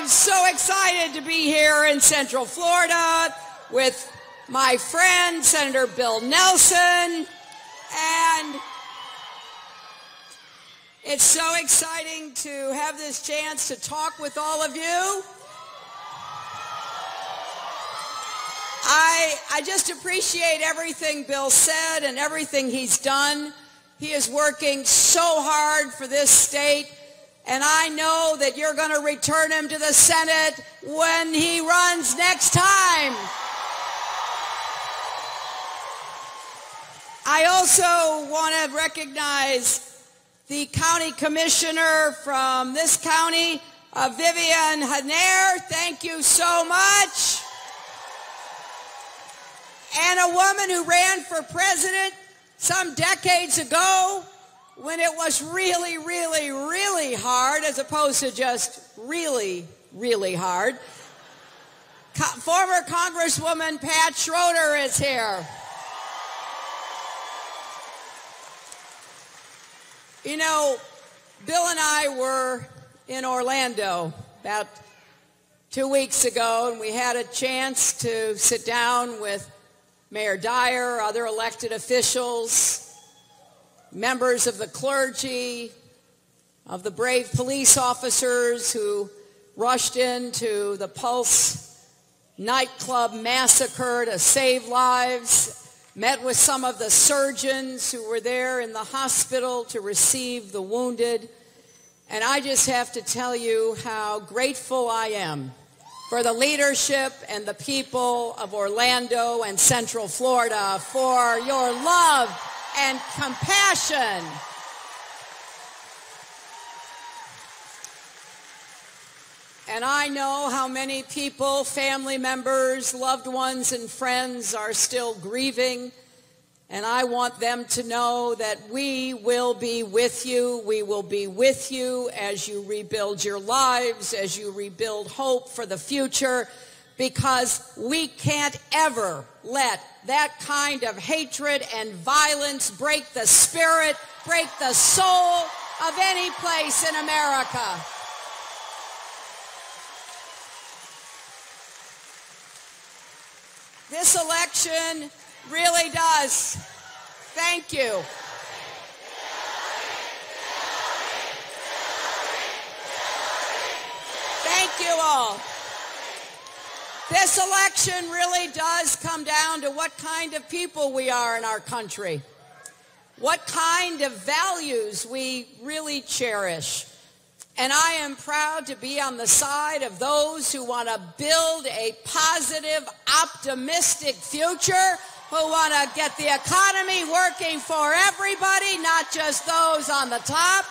I'm so excited to be here in Central Florida with my friend, Senator Bill Nelson, and it's so exciting to have this chance to talk with all of you. I just appreciate everything Bill said and everything he's done. He is working so hard for this state, and I know that you're going to return him to the Senate when he runs next time. I also want to recognize the county commissioner from this county, Vivian Hanair. Thank you so much. And a woman who ran for president some decades ago when it was really, really, really hard, as opposed to just really, really hard. Former Congresswoman Pat Schroeder is here. You know, Bill and I were in Orlando about 2 weeks ago, and we had a chance to sit down with Mayor Dyer, other elected officials, members of the clergy, of the brave police officers who rushed into the Pulse nightclub massacre to save lives, met with some of the surgeons who were there in the hospital to receive the wounded. And I just have to tell you how grateful I am for the leadership and the people of Orlando and Central Florida for your love and compassion. And I know how many people, family members, loved ones, and friends are still grieving. And I want them to know that we will be with you. We will be with you as you rebuild your lives, as you rebuild hope for the future, because we can't ever let that kind of hatred and violence break the spirit, break the soul of any place in America. This election really does. Thank you. Thank you all. This election really does come down to what kind of people we are in our country, what kind of values we really cherish. And I am proud to be on the side of those who want to build a positive, optimistic future, who want to get the economy working for everybody, not just those on the top.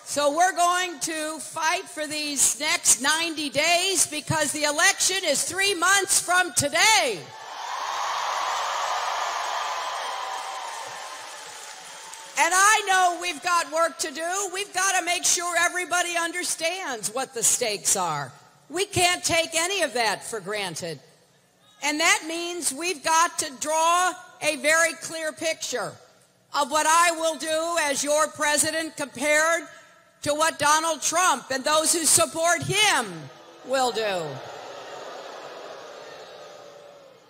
So we're going to fight for these next 90 days because the election is 3 months from today. And I know we've got work to do. We've got to make sure everybody understands what the stakes are. We can't take any of that for granted. And that means we've got to draw a very clear picture of what I will do as your president compared to what Donald Trump and those who support him will do.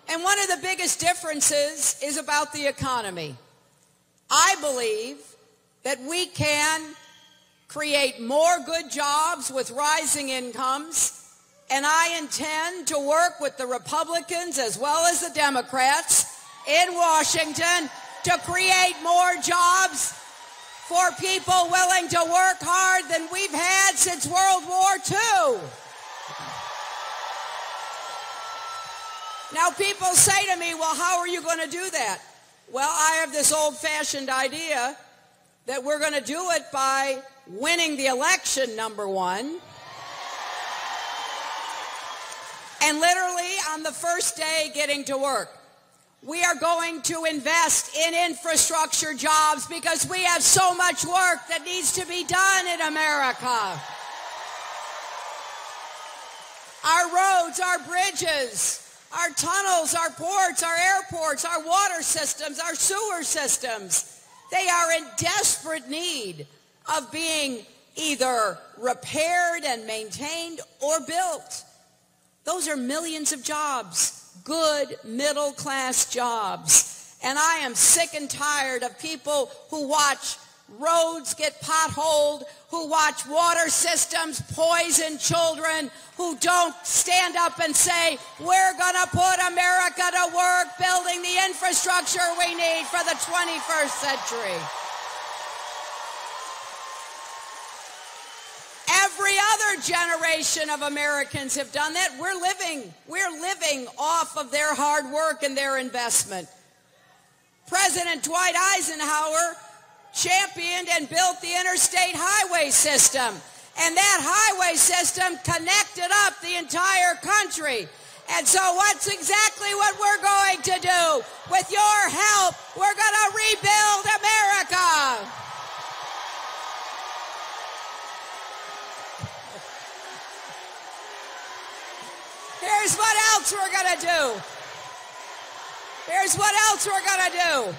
And one of the biggest differences is about the economy. I believe that we can create more good jobs with rising incomes, and I intend to work with the Republicans as well as the Democrats in Washington to create more jobs for people willing to work hard than we've had since World War II. Now, people say to me, well, how are you going to do that? Well, I have this old-fashioned idea that we're going to do it by winning the election, number one, and literally on the first day getting to work. We are going to invest in infrastructure jobs because we have so much work that needs to be done in America. Our roads, our bridges, our tunnels, our ports, our airports, our water systems, our sewer systems, they are in desperate need of being either repaired and maintained or built. Those are millions of jobs, good middle-class jobs. And I am sick and tired of people who watch roads get potholed, who watch water systems poison children, who don't stand up and say, we're going to put America to work building the infrastructure we need for the 21st century. Every other generation of Americans have done that. We're living off of their hard work and their investment. President Dwight Eisenhower championed and built the interstate highway system. And that highway system connected up the entire country. And so what's exactly what we're going to do? With your help, we're going to rebuild America. Here's what else we're going to do. Here's what else we're going to do.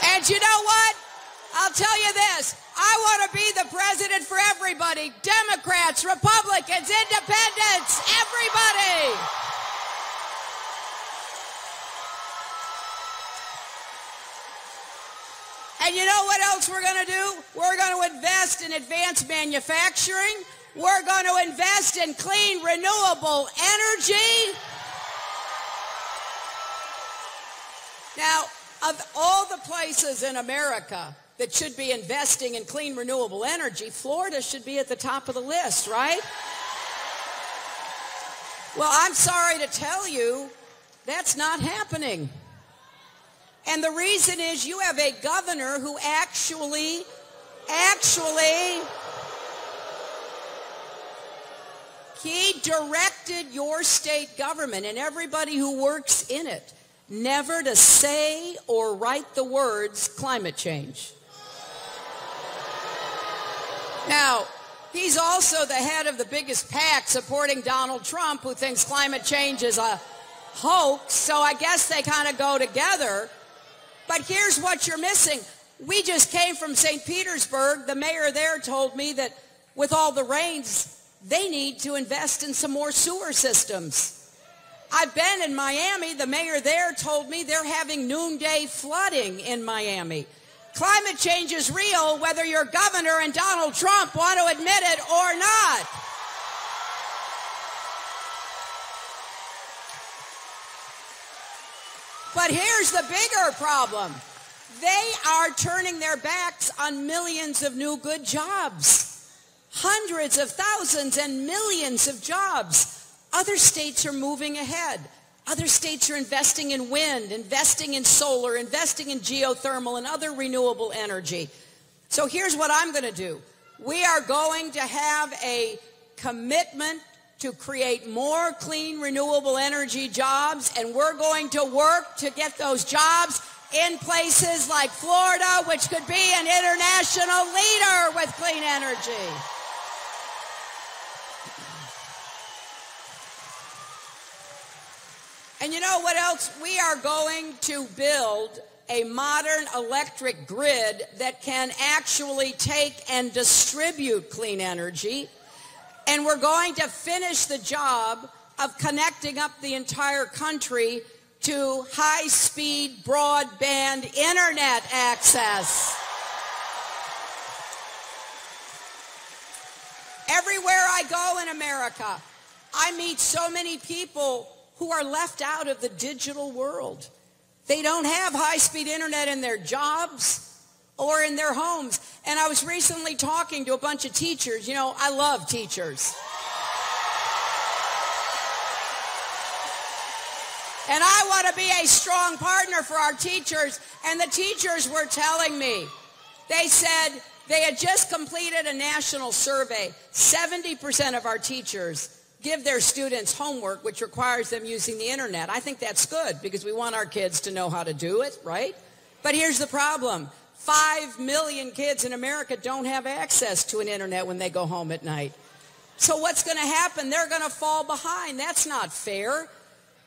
And you know what? I'll tell you this. I want to be the president for everybody. Democrats, Republicans, independents, everybody. And you know what else we're going to do? We're going to invest in advanced manufacturing. We're going to invest in clean, renewable energy. Now, of all the places in America that should be investing in clean, renewable energy, Florida should be at the top of the list, right? Well, I'm sorry to tell you, that's not happening. And the reason is you have a governor who actually, he directed your state government and everybody who works in it never to say or write the words climate change. Now, he's also the head of the biggest PAC supporting Donald Trump, who thinks climate change is a hoax, so I guess they kind of go together. But here's what you're missing. We just came from St. Petersburg. The mayor there told me that with all the rains, they need to invest in some more sewer systems. I've been in Miami. The mayor there told me they're having noonday flooding in Miami. Climate change is real whether your governor and Donald Trump want to admit it or not. But here's the bigger problem. They are turning their backs on millions of new good jobs. Hundreds of thousands and millions of jobs. Other states are moving ahead. Other states are investing in wind, investing in solar, investing in geothermal and other renewable energy. So here's what I'm going to do. We are going to have a commitment to create more clean, renewable energy jobs, and we're going to work to get those jobs in places like Florida, which could be an international leader with clean energy. And you know what else? We are going to build a modern electric grid that can actually take and distribute clean energy. And we're going to finish the job of connecting up the entire country to high-speed broadband internet access. Everywhere I go in America, I meet so many people who are left out of the digital world. They don't have high-speed internet in their jobs or in their homes. And I was recently talking to a bunch of teachers. You know, I love teachers. And I want to be a strong partner for our teachers. And the teachers were telling me, they said they had just completed a national survey. 70% of our teachers give their students homework which requires them using the internet. I think that's good because we want our kids to know how to do it, right? But here's the problem. 5 million kids in America don't have access to an internet when they go home at night. So what's going to happen? They're going to fall behind. That's not fair.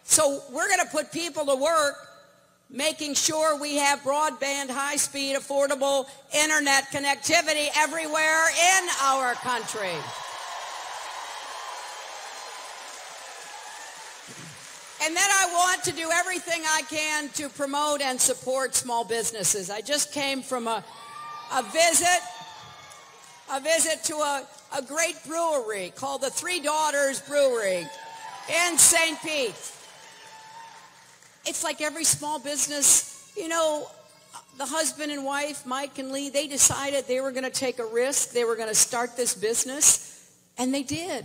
So we're going to put people to work making sure we have broadband, high-speed, affordable internet connectivity everywhere in our country. And then I want to do everything I can to promote and support small businesses. I just came from a visit to a great brewery called the Three Daughters Brewery in St. Pete. It's like every small business, you know, the husband and wife, Mike and Lee, they decided they were going to take a risk. They were going to start this business, and they did.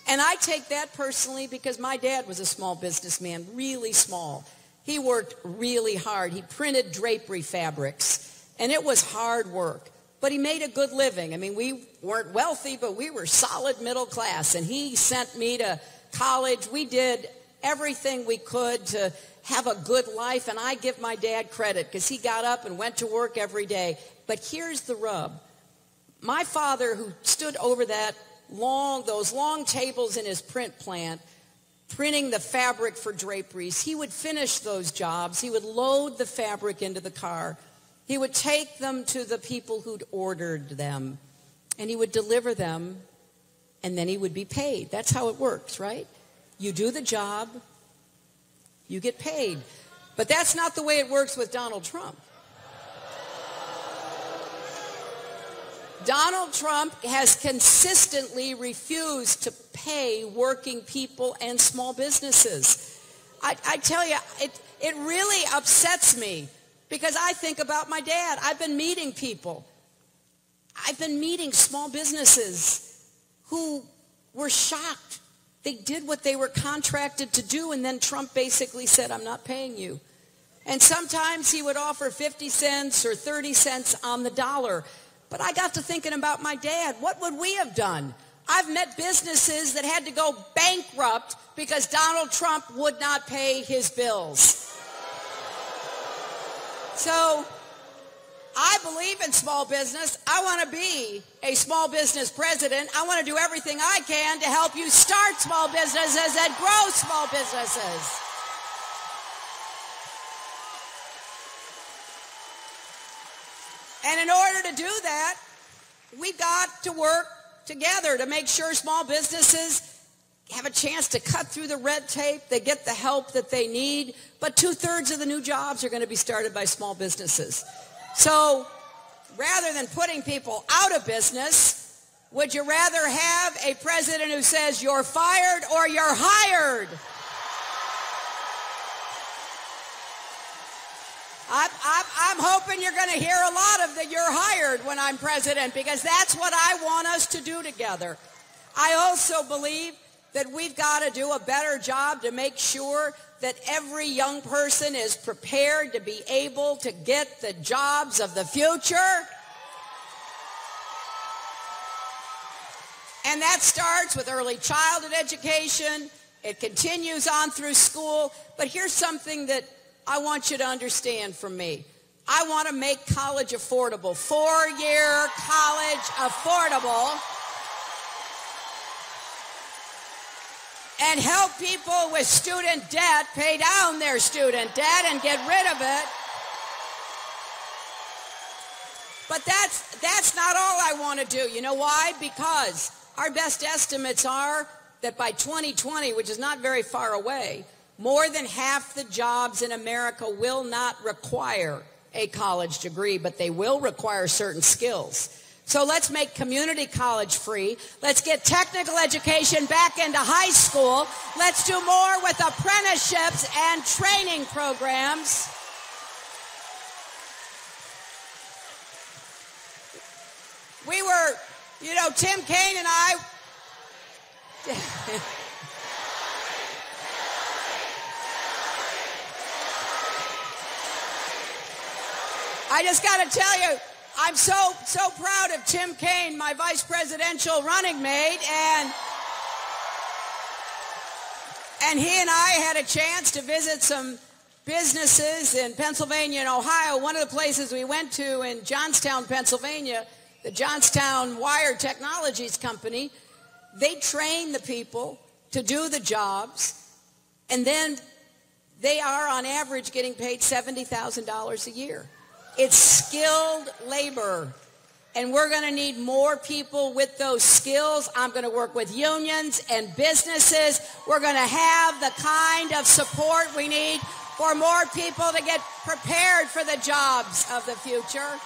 And I take that personally because my dad was a small businessman, really small. He worked really hard. He printed drapery fabrics, and it was hard work. But he made a good living. I mean, we weren't wealthy, but we were solid middle class. And he sent me to college. We did everything we could to have a good life, and I give my dad credit because he got up and went to work every day. But here's the rub. My father, who stood over those long tables in his print plant, printing the fabric for draperies, he would finish those jobs. He would load the fabric into the car. He would take them to the people who'd ordered them, and he would deliver them, and then he would be paid. That's how it works, right? You do the job, you get paid. But that's not the way it works with Donald Trump. Donald Trump has consistently refused to pay working people and small businesses. I tell you, it really upsets me because I think about my dad. I've been meeting people. I've been meeting small businesses who were shocked. They did what they were contracted to do, and then Trump basically said, I'm not paying you. And sometimes he would offer 50 cents or 30 cents on the dollar. But I got to thinking about my dad. What would we have done? I've met businesses that had to go bankrupt because Donald Trump would not pay his bills. So I believe in small business. I want to be a small business president. I want to do everything I can to help you start small businesses and grow small businesses. And in order to do that, we've got to work together to make sure small businesses have a chance to cut through the red tape. They get the help that they need. But 2/3 of the new jobs are going to be started by small businesses. So rather than putting people out of business, would you rather have a president who says you're fired or you're hired? I'm hoping you're going to hear a lot of the you're hired when I'm president, because that's what I want us to do together. I also believe that we've got to do a better job to make sure that every young person is prepared to be able to get the jobs of the future. And that starts with early childhood education. It continues on through school. But here's something that I want you to understand from me. I want to make college affordable, 4-year college affordable, and help people with student debt pay down their student debt and get rid of it. But that's not all I want to do. You know why? Because our best estimates are that by 2020, which is not very far away, more than half the jobs in America will not require a college degree, but they will require certain skills. So let's make community college free. Let's get technical education back into high school. Let's do more with apprenticeships and training programs. We were, Tim Kaine and I... I just got to tell you, I'm so proud of Tim Kaine, my vice presidential running mate, and he and I had a chance to visit some businesses in Pennsylvania and Ohio. One of the places we went to in Johnstown, Pennsylvania, the Johnstown Wire Technologies Company, they train the people to do the jobs, and then they are on average getting paid $70,000 a year. It's skilled labor, and we're going to need more people with those skills. I'm going to work with unions and businesses. We're going to have the kind of support we need for more people to get prepared for the jobs of the future.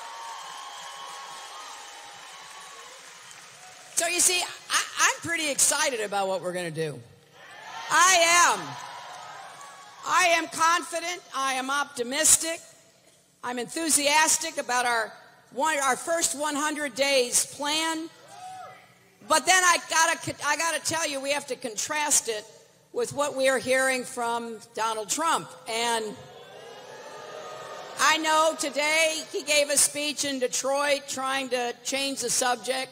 So you see, I'm pretty excited about what we're going to do. I am confident. I am optimistic. I'm enthusiastic about our first 100 days plan. But then I gotta tell you, we have to contrast it with what we are hearing from Donald Trump. And I know today he gave a speech in Detroit trying to change the subject.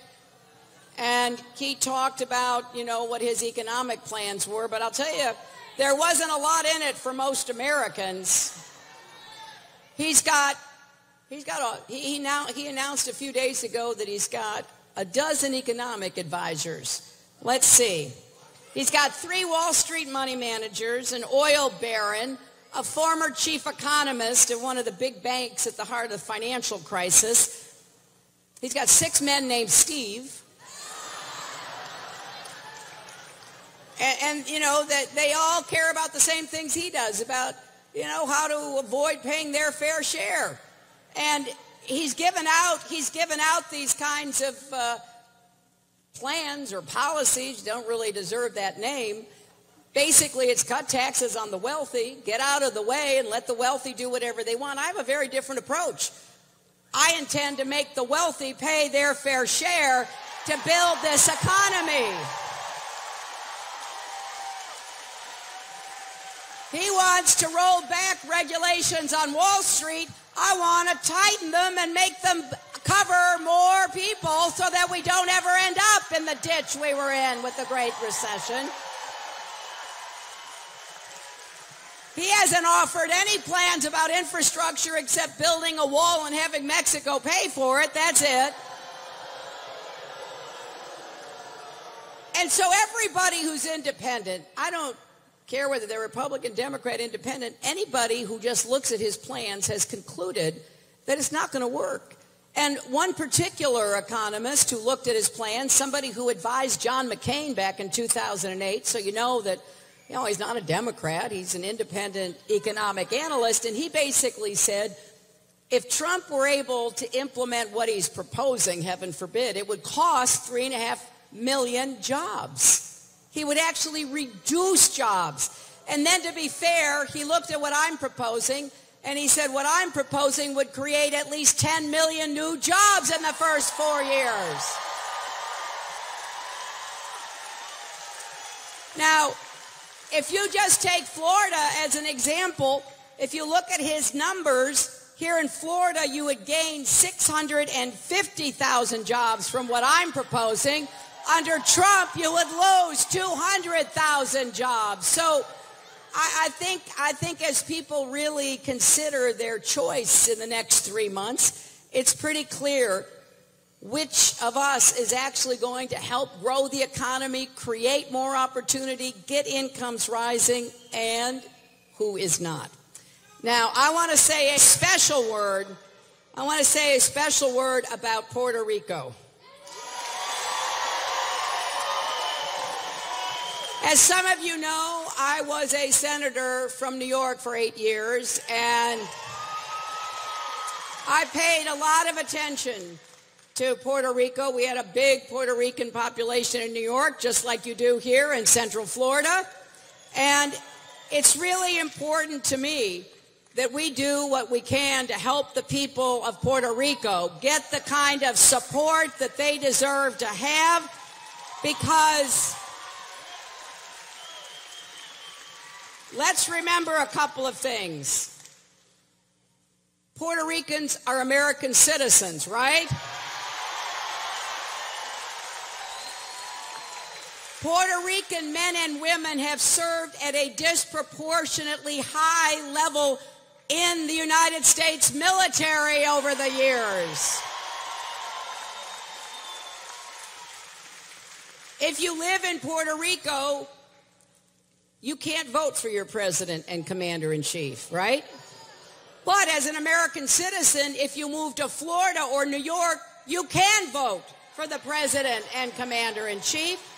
And he talked about, what his economic plans were. But I'll tell you, there wasn't a lot in it for most Americans. He announced a few days ago that he's got a dozen economic advisors. Let's see. He's got 3 Wall Street money managers, an oil baron, a former chief economist at one of the big banks at the heart of the financial crisis. He's got 6 men named Steve. And that they all care about the same things he does, about, how to avoid paying their fair share. And he's given out these kinds of plans or policies, don't really deserve that name. Basically, it's cut taxes on the wealthy, get out of the way, and let the wealthy do whatever they want. I have a very different approach. I intend to make the wealthy pay their fair share to build this economy. He wants to roll back regulations on Wall Street. I want to tighten them and make them cover more people so that we don't ever end up in the ditch we were in with the Great Recession. He hasn't offered any plans about infrastructure except building a wall and having Mexico pay for it. That's it. And so everybody who's independent, I don't care whether they're Republican, Democrat, Independent, anybody who just looks at his plans has concluded that it's not going to work. And one particular economist who looked at his plans, somebody who advised John McCain back in 2008, so you know that he's not a Democrat, he's an independent economic analyst, and he basically said, if Trump were able to implement what he's proposing, heaven forbid, it would cost 3.5 million jobs. He would actually reduce jobs. And then, to be fair, he looked at what I'm proposing, and he said what I'm proposing would create at least 10 million new jobs in the first 4 years. Now, if you just take Florida as an example, if you look at his numbers, here in Florida you would gain 650,000 jobs from what I'm proposing. Under Trump, you would lose 200,000 jobs. So I think as people really consider their choice in the next 3 months, it's pretty clear which of us is actually going to help grow the economy, create more opportunity, get incomes rising, and who is not. Now, I want to say a special word. About Puerto Rico. As some of you know, I was a senator from New York for 8 years, and I paid a lot of attention to Puerto Rico. We had a big Puerto Rican population in New York, just like you do here in Central Florida. And it's really important to me that we do what we can to help the people of Puerto Rico get the kind of support that they deserve to have, because let's remember a couple of things. Puerto Ricans are American citizens, right? Puerto Rican men and women have served at a disproportionately high level in the United States military over the years. If you live in Puerto Rico, you can't vote for your president and commander-in-chief, right? But as an American citizen, if you move to Florida or New York, you can vote for the president and commander-in-chief.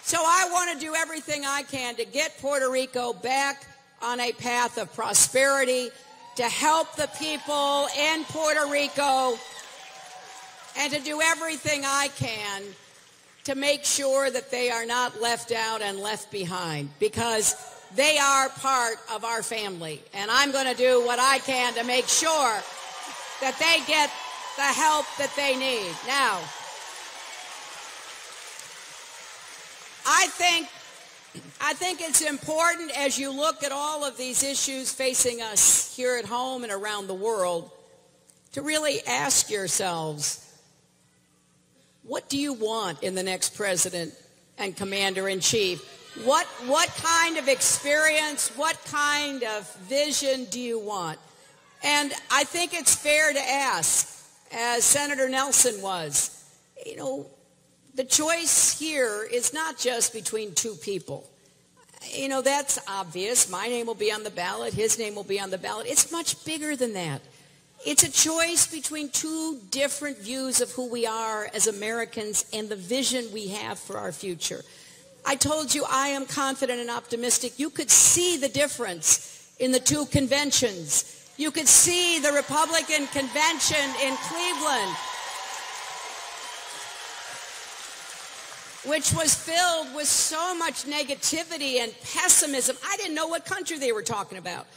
So I want to do everything I can to get Puerto Rico back on a path of prosperity, to help the people in Puerto Rico, and to do everything I can to make sure that they are not left out and left behind, because they are part of our family. And I'm going to do what I can to make sure that they get the help that they need. Now, I think it's important, as you look at all of these issues facing us here at home and around the world, to really ask yourselves, what do you want in the next president and commander-in-chief? What kind of experience, what kind of vision do you want? And I think it's fair to ask, as Senator Nelson was, you know, the choice here is not just between two people. You know, that's obvious. My name will be on the ballot. His name will be on the ballot. It's much bigger than that. It's a choice between two different views of who we are as Americans and the vision we have for our future. I told you I am confident and optimistic. You could see the difference in the two conventions. You could see the Republican convention in Cleveland, which was filled with so much negativity and pessimism. I didn't know what country they were talking about.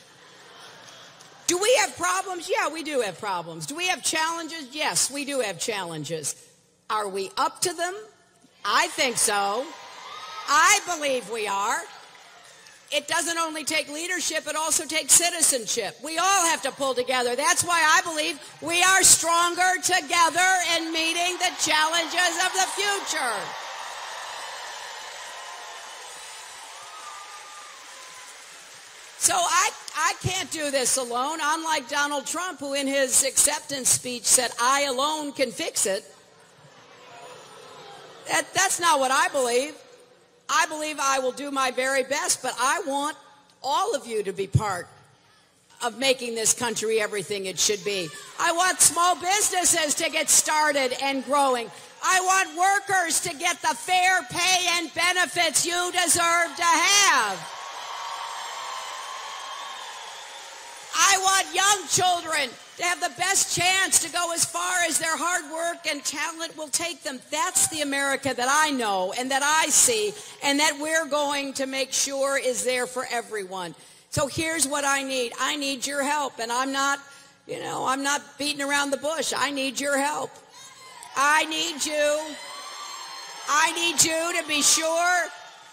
Do we have problems? Yeah, we do have problems. Do we have challenges? Yes, we do have challenges. Are we up to them? I think so. I believe we are. It doesn't only take leadership, it also takes citizenship. We all have to pull together. That's why I believe we are stronger together in meeting the challenges of the future. So I can't do this alone. Unlike Donald Trump, who in his acceptance speech said, "I alone can fix it." That's not what I believe. I believe I will do my very best, but I want all of you to be part of making this country everything it should be. I want small businesses to get started and growing. I want workers to get the fair pay and benefits you deserve to have. I want young children to have the best chance to go as far as their hard work and talent will take them. That's the America that I know and that I see and that we're going to make sure is there for everyone. So here's what I need. I need your help. And I'm not beating around the bush. I need your help. I need you to be sure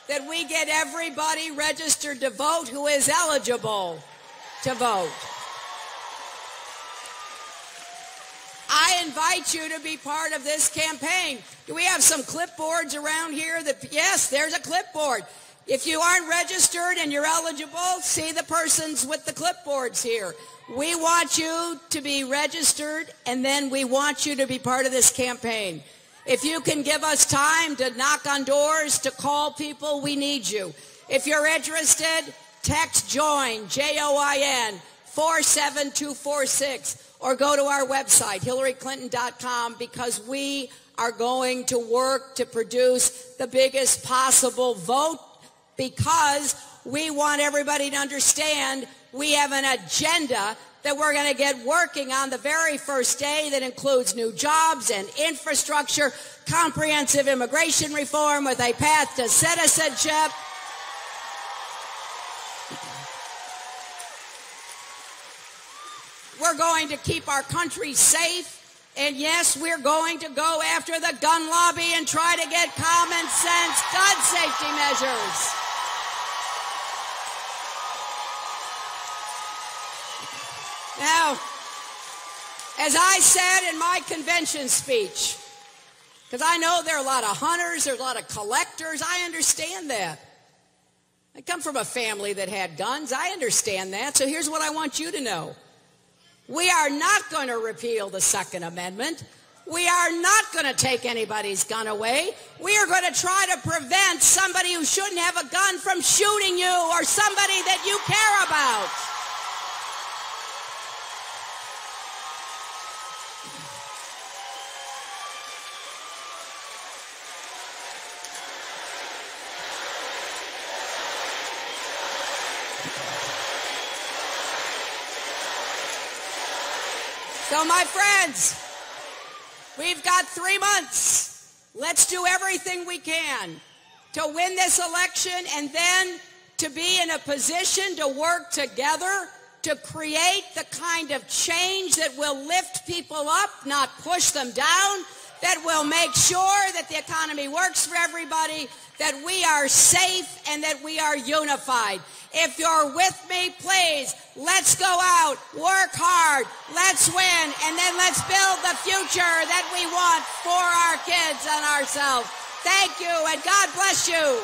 that we get everybody registered to vote who is eligible to vote. I invite you to be part of this campaign. Do we have some clipboards around here? Yes, there's a clipboard. If you aren't registered and you're eligible, see the persons with the clipboards here. We want you to be registered, and then we want you to be part of this campaign. If you can give us time to knock on doors, to call people, we need you. If you're interested, text JOIN, J-O-I-N, 47246, or go to our website, HillaryClinton.com, because we are going to work to produce the biggest possible vote, because we want everybody to understand we have an agenda that we're going to get working on the very first day that includes new jobs and infrastructure, comprehensive immigration reform with a path to citizenship. We're going to keep our country safe. And yes, we're going to go after the gun lobby and try to get common sense gun safety measures. Now, as I said in my convention speech, Because I know there are a lot of hunters, there's a lot of collectors. I understand that. I come from a family that had guns. I understand that. So here's what I want you to know. We are not going to repeal the Second Amendment. We are not going to take anybody's gun away. We are going to try to prevent somebody who shouldn't have a gun from shooting you or somebody that you care about. So, my friends, we've got 3 months. Let's do everything we can to win this election and then to be in a position to work together to create the kind of change that will lift people up, not push them down, that will make sure that the economy works for everybody, that we are safe, and that we are unified. If you're with me, please, let's go out, work hard, let's win, and then let's build the future that we want for our kids and ourselves. Thank you, and God bless you.